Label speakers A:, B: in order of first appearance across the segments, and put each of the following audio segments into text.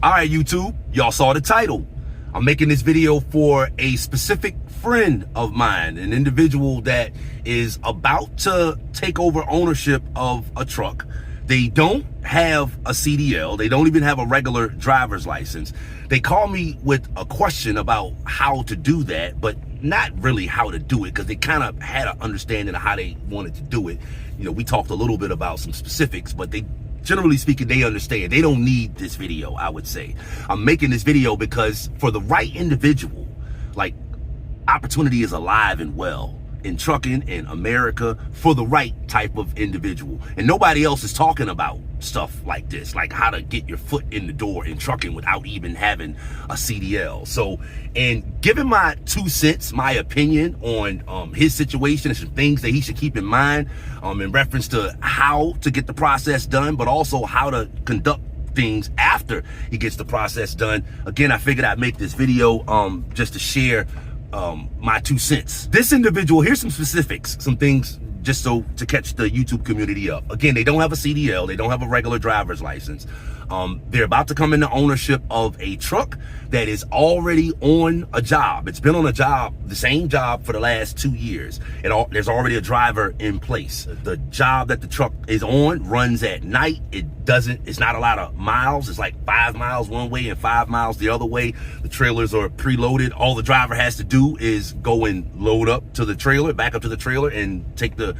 A: All right, YouTube, y'all saw the title. I'm making this video for a specific friend of mine, an individual that is about to take over ownership of a truck. They don't have a CDL. They don't even have a regular driver's license. They call me with a question about how to do that, but not really how to do it, because they kind of had an understanding of how they wanted to do it. You know, we talked a little bit about some specifics, but generally speaking, they understand. They don't need this video, I would say. I'm making this video because for the right individual, like, opportunity is alive and well in trucking in America for the right type of individual. And nobody else is talking about stuff like this, like how to get your foot in the door in trucking without even having a CDL. So, and given my 2 cents, my opinion on his situation and some things that he should keep in mind in reference to how to get the process done, but also how to conduct things after he gets the process done. Again, I figured I'd make this video just to share my 2 cents. This individual, here's some specifics, some things just so to catch the YouTube community up. Again, they don't have a CDL. They don't have a regular driver's license. They're about to come into ownership of a truck that is already on a job. It's been on a job, the same job, for the last 2 years. There's already a driver in place. The job that the truck is on runs at night. It's not a lot of miles. It's like 5 miles one way and 5 miles the other way. The trailers are preloaded. All the driver has to do is go and load up to the trailer, back up to the trailer, and take the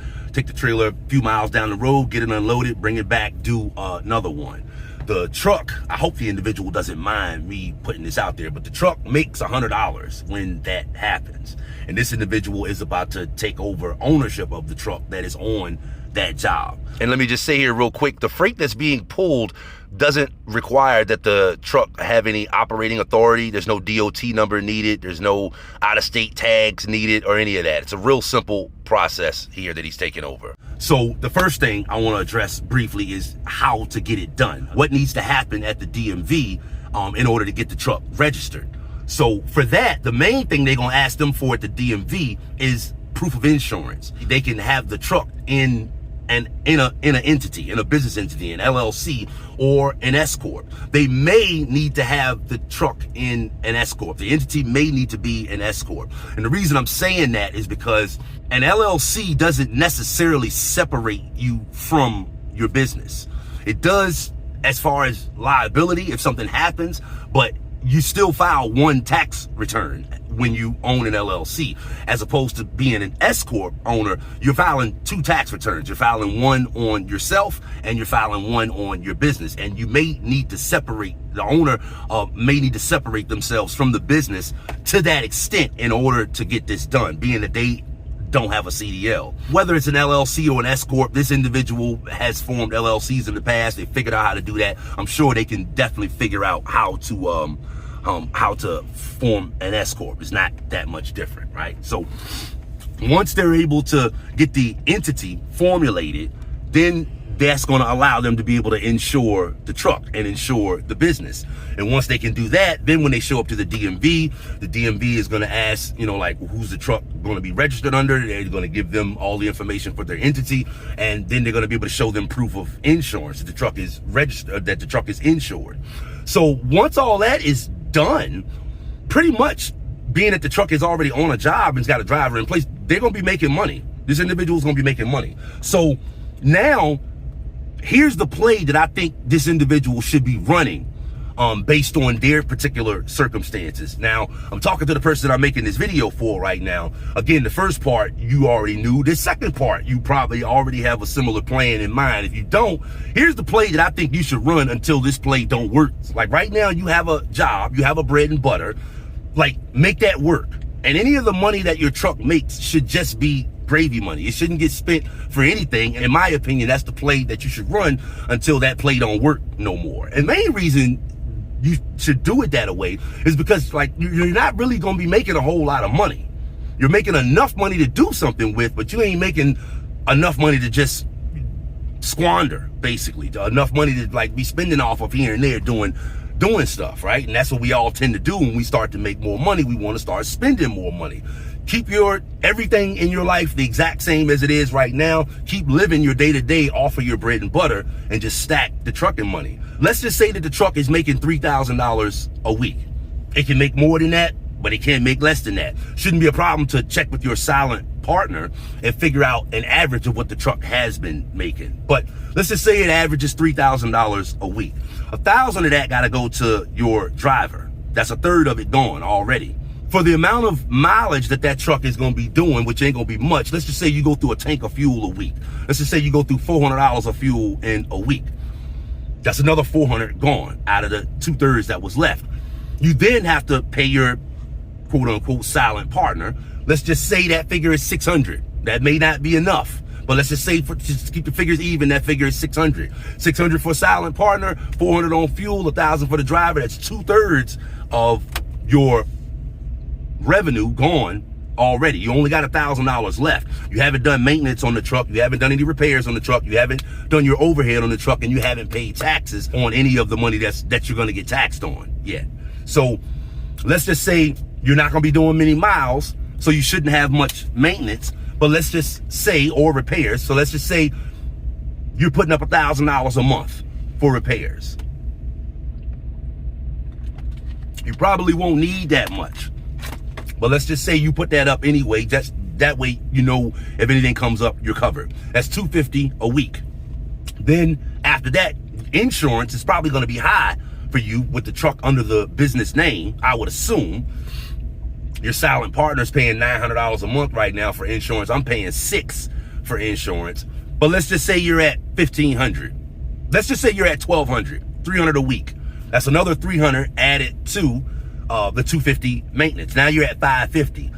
A: trailer a few miles down the road, get it unloaded, bring it back, do another one. The truck, I hope the individual doesn't mind me putting this out there, but the truck makes $100 when that happens. And this individual is about to take over ownership of the truck that is on that job. And let me just say here real quick, the freight that's being pulled doesn't require that the truck have any operating authority. There's no DOT number needed. There's no out-of-state tags needed or any of that. It's a real simple process here that he's taking over. So the first thing I want to address briefly is how to get it done. What needs to happen at the DMV in order to get the truck registered. So for that, the main thing they're going to ask them for at the DMV is proof of insurance. They can have the truck in an entity, in a business entity, an LLC or an S corp. They may need to have the truck in an S corp. The entity may need to be an S corp. And the reason I'm saying that is because an LLC doesn't necessarily separate you from your business. It does as far as liability if something happens, but you still file one tax return when you own an LLC, as opposed to being an S corp owner. You're filing 2 tax returns. You're filing one on yourself and you're filing one on your business. And you may need to separate, the owner may need to separate themselves from the business to that extent in order to get this done, being that they don't have a CDL. Whether it's an LLC or an S corp, this individual has formed LLCs in the past. They figured out how to do that. I'm sure they can definitely figure out how to form an S corp. It's not that much different, right? So once they're able to get the entity formulated, then that's going to allow them to be able to insure the truck and insure the business. And once they can do that, then when they show up to the DMV is going to ask, you know, like, who's the truck going to be registered under? They're going to give them all the information for their entity, and then they're going to be able to show them proof of insurance that the truck is registered, that the truck is insured. So once all that is done, pretty much being that the truck is already on a job and it's got a driver in place, they're going to be making money. This individual is going to be making money. So now here's the play that I think this individual should be running based on their particular circumstances. Now, I'm talking to the person I'm making this video for right now. Again, the first part you already knew. The second part, you probably already have a similar plan in mind. If you don't, here's the play that I think you should run until this play don't work. Like right now, you have a job, you have a bread and butter. Like, make that work. And any of the money that your truck makes should just be gravy money. It shouldn't get spent for anything. In my opinion, that's the play that you should run until that play don't work no more. And the main reason you should do it that way is because, like, you're not really going to be making a whole lot of money. You're making enough money to do something with, but you ain't making enough money to just squander, basically. Enough money to, like, be spending off of here and there doing doing stuff, right? And that's what we all tend to do when we start to make more money. We want to start spending more money. Keep your everything in your life the exact same as it is right now. Keep living your day-to-day off of your bread and butter and just stack the trucking money. Let's just say that the truck is making $3,000 a week. It can make more than that, but it can't make less than that. Shouldn't be a problem to check with your silent partner and figure out an average of what the truck has been making. But let's just say it averages $3,000 a week. $1,000 of that got to go to your driver. That's a third of it gone already. For the amount of mileage that that truck is going to be doing, which ain't going to be much, let's just say you go through a tank of fuel a week. Let's just say you go through $400 of fuel in a week. That's another $400 gone out of the 2/3 that was left. You then have to pay your quote unquote silent partner. Let's just say that figure is $600. That may not be enough, but let's just say just keep the figures even, that figure is $600. $600 for a silent partner, $400 on fuel, $1,000 for the driver. That's 2/3 of your revenue gone already. You only got $1,000 left. You haven't done maintenance on the truck. You haven't done any repairs on the truck. You haven't done your overhead on the truck, and you haven't paid taxes on any of the money that you're going to get taxed on yet. So let's just say you're not going to be doing many miles, so you shouldn't have much maintenance. But let's just say, or repairs. So let's just say you're putting up $1,000 a month for repairs. You probably won't need that much. But let's just say you put that up anyway. Just that way, you know, if anything comes up, you're covered. That's $250 a week. Then after that, insurance is probably going to be high for you with the truck under the business name. I would assume your silent partner's paying $900 a month right now for insurance. I'm paying $600 for insurance. But let's just say you're at $1,500. Let's just say you're at $1,200, $300 a week. That's another $300 added to the $250 maintenance. Now you're at $550.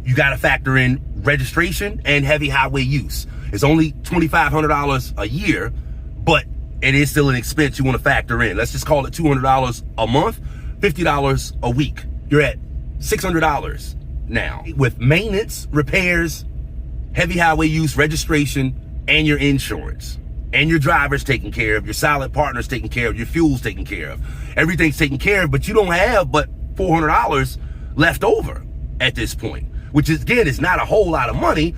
A: You got to factor in registration and heavy highway use. It's only $2,500 a year, but it is still an expense you want to factor in. Let's just call it $200 a month, $50 a week. You're at $600 now with maintenance, repairs, heavy highway use, registration, and your insurance. And your driver's taken care of, your silent partner's taken care of, your fuel's taken care of. Everything's taken care of, but you don't have but $400 left over at this point, which is, again, is not a whole lot of money.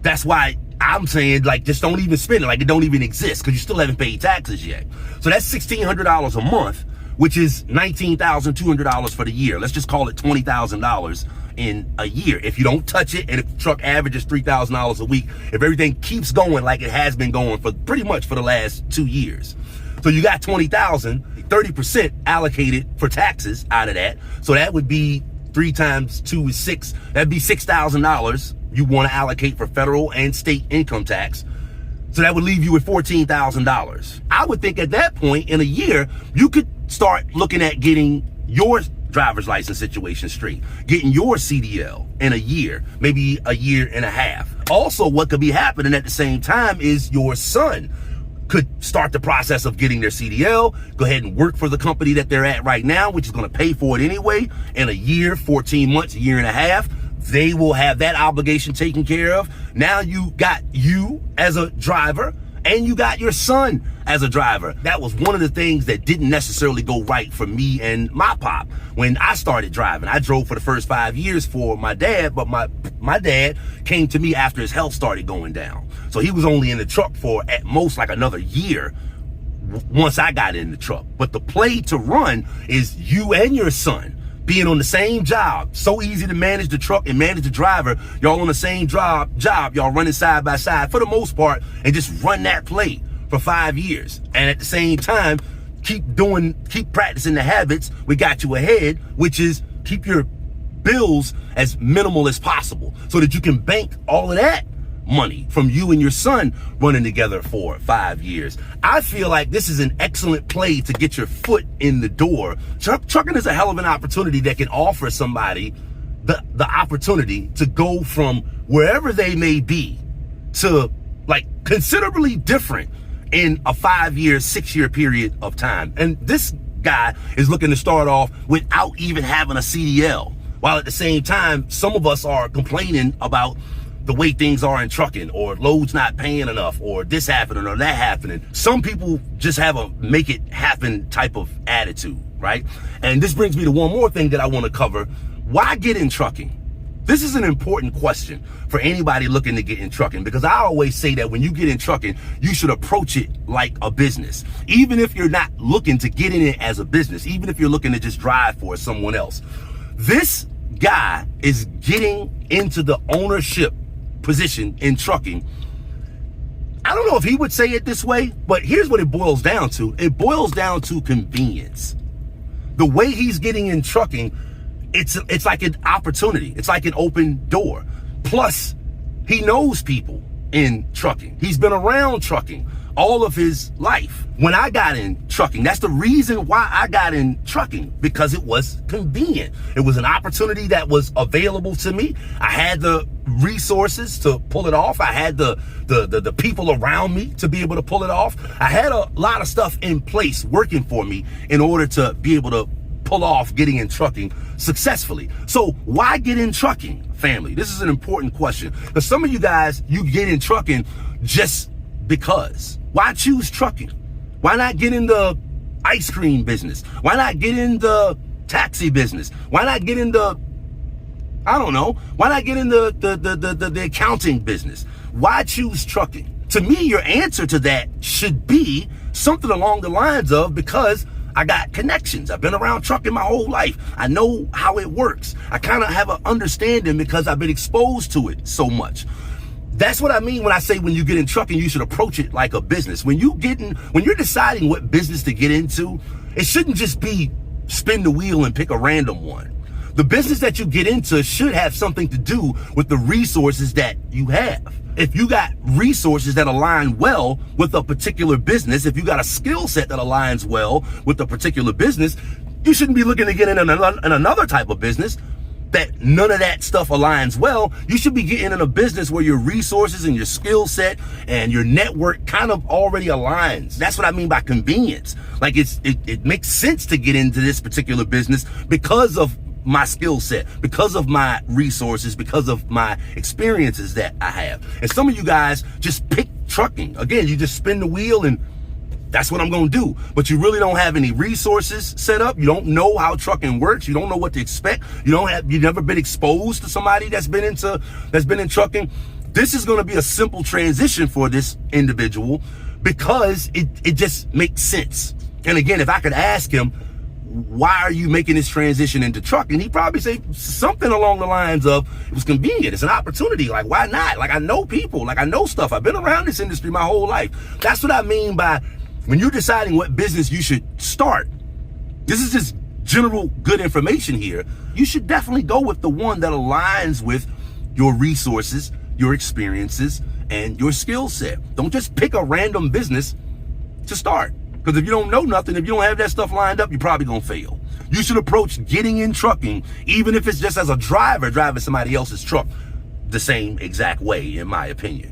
A: That's why I'm saying, like, just don't even spend it, like it don't even exist, because you still haven't paid taxes yet. So that's $1,600 a month, which is $19,200 for the year. Let's just call it $20,000 in a year. If you don't touch it, and if the truck averages $3,000 a week, if everything keeps going like it has been going for pretty much for the last 2 years. So you got $20,000, 30% allocated for taxes out of that. So that would be 3 times 2 is 6. That'd be $6,000 you want to allocate for federal and state income tax. So that would leave you with $14,000. I would think at that point in a year, you could start looking at getting your driver's license situation straight, getting your CDL in a year, maybe a year and a half. Also, what could be happening at the same time is your son could start the process of getting their CDL, go ahead and work for the company that they're at right now, which is going to pay for it anyway. In a year, 14 months, a year and a half, they will have that obligation taken care of. Now you got you as a driver, and you got your son as a driver. That was one of the things that didn't necessarily go right for me and my pop. When I started driving, I drove for the first 5 years for my dad, but my dad came to me after his health started going down. So he was only in the truck for at most like another year once I got in the truck. But the play to run is you and your son being on the same job. So easy to manage the truck and manage the driver. Y'all on the same job, y'all running side by side for the most part, and just run that play for 5 years. And at the same time, keep practicing the habits we got you ahead, which is keep your bills as minimal as possible so that you can bank all of that money from you and your son running together for 5 years. I feel like this is an excellent play to get your foot in the door. Trucking is a hell of an opportunity that can offer somebody the opportunity to go from wherever they may be to like considerably different in a 5 year, 6 year period of time. And this guy is looking to start off without even having a CDL. While at the same time, some of us are complaining about the way things are in trucking, or loads not paying enough, or this happening or that happening. Some people just have a make it happen type of attitude, right? And this brings me to one more thing that I want to cover. Why get in trucking? This is an important question for anybody looking to get in trucking, because I always say that when you get in trucking, you should approach it like a business. Even if you're not looking to get in it as a business, even if you're looking to just drive for someone else. This guy is getting into the ownership position in trucking. I don't know if he would say it this way, but here's what it boils down to. It boils down to convenience. The way he's getting in trucking, it's like an opportunity. It's like an open door. Plus, he knows people in trucking. He's been around trucking all of his life. When I got in trucking, that's the reason why I got in trucking, because it was convenient. It was an opportunity that was available to me. I had the resources to pull it off. I had the people around me to be able to pull it off. I had a lot of stuff in place working for me in order to be able to pull off getting in trucking successfully. So why get in trucking, family? This is an important question, because some of you guys, you get in trucking just because. Why choose trucking? Why not get in the ice cream business? Why not get in the taxi business? Why not get in the, I don't know, why not get in the accounting business? Why choose trucking? To me, your answer to that should be something along the lines of, because I got connections. I've been around trucking my whole life. I know how it works. I kind of have an understanding because I've been exposed to it so much. That's what I mean when I say when you get in trucking, you should approach it like a business. When you're deciding what business to get into, it shouldn't just be spin the wheel and pick a random one. The business that you get into should have something to do with the resources that you have. If you got resources that align well with a particular business, if you got a skill set that aligns well with a particular business, you shouldn't be looking to get in another type of business that none of that stuff aligns well. You should be getting in a business where your resources and your skill set and your network kind of already aligns. That's what I mean by convenience. Like it makes sense to get into this particular business because of my skill set, because of my resources, because of my experiences that I have. And some of you guys just pick trucking. Again, you just spin the wheel and that's what I'm going to do. But you really don't have any resources set up. You don't know how trucking works. You don't know what to expect. You've never been exposed to somebody that's been in trucking. This is going to be a simple transition for this individual because it just makes sense. And again, if I could ask him, why are you making this transition into trucking? He'd probably say something along the lines of, it was convenient. It's an opportunity. Like, why not? Like, I know people. Like, I know stuff. I've been around this industry my whole life. That's what I mean by when you're deciding what business you should start. This is just general good information here. You should definitely go with the one that aligns with your resources, your experiences, and your skill set. Don't just pick a random business to start. Because if you don't know nothing, if you don't have that stuff lined up, you're probably going to fail. You should approach getting in trucking, even if it's just as a driver driving somebody else's truck, the same exact way, in my opinion.